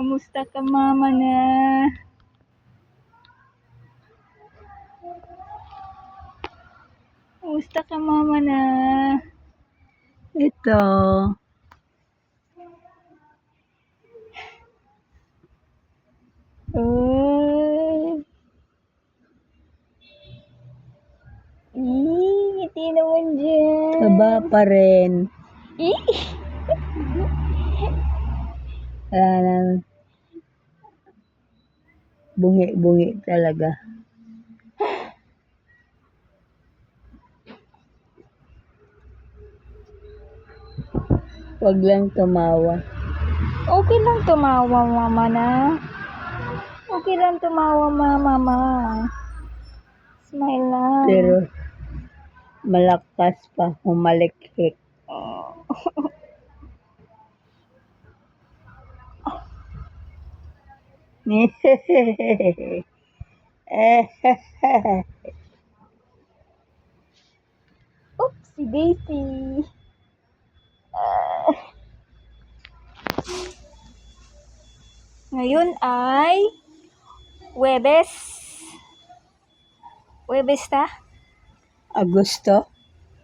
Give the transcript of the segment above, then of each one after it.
Kumusta ka, mama na? Kumusta ka, mama na? Ito. Oh. Ngiti naman dyan. Taba pa rin. Wala nang bungi-bungi talaga. Wag lang tumawa. Okay lang tumawa, mama na. Okay lang tumawa, mama. Smile lang. Pero malakas pa humalikhik. Oh. Oops, si Daisy. Ngayon ay Huwebes. Huwebes ta? Agosto?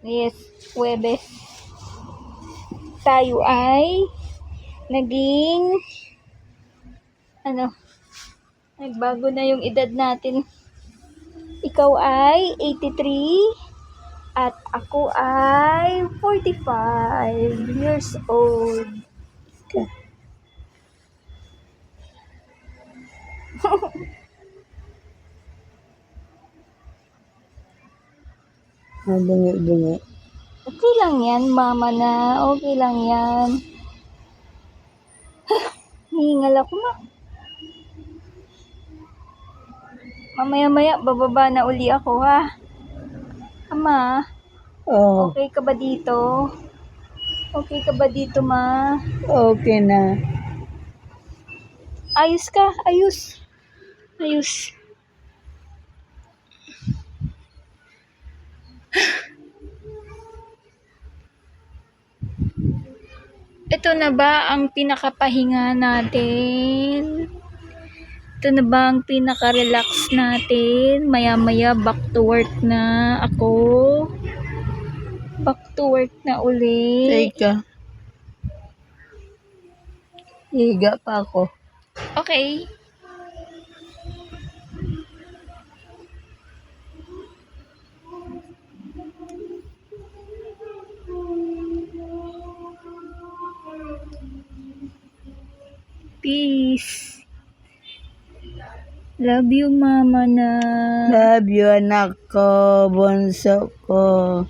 Yes, Huwebes. Tayo ay naging nagbago na yung edad natin. Ikaw ay 83 at ako ay 45 years old. Bungi-bungi. Okay lang yan, mama na. Okay lang yan. Hihingal ako, ma. Mamaya-maya, bababa na uli ako, ha? Ama, Oh, okay ka ba dito? Okay ka ba dito, ma? okay na. Ayos ka, ayos. Ayos. Ito na ba ang pinakapahinga natin? Ito na ba ang pinaka-relax natin? Maya-maya back to work na ako. Back to work na uli. Teka. Higa pa ako. Okay. Peace. Love you, mama na. Love you, anak ko, bunso ko.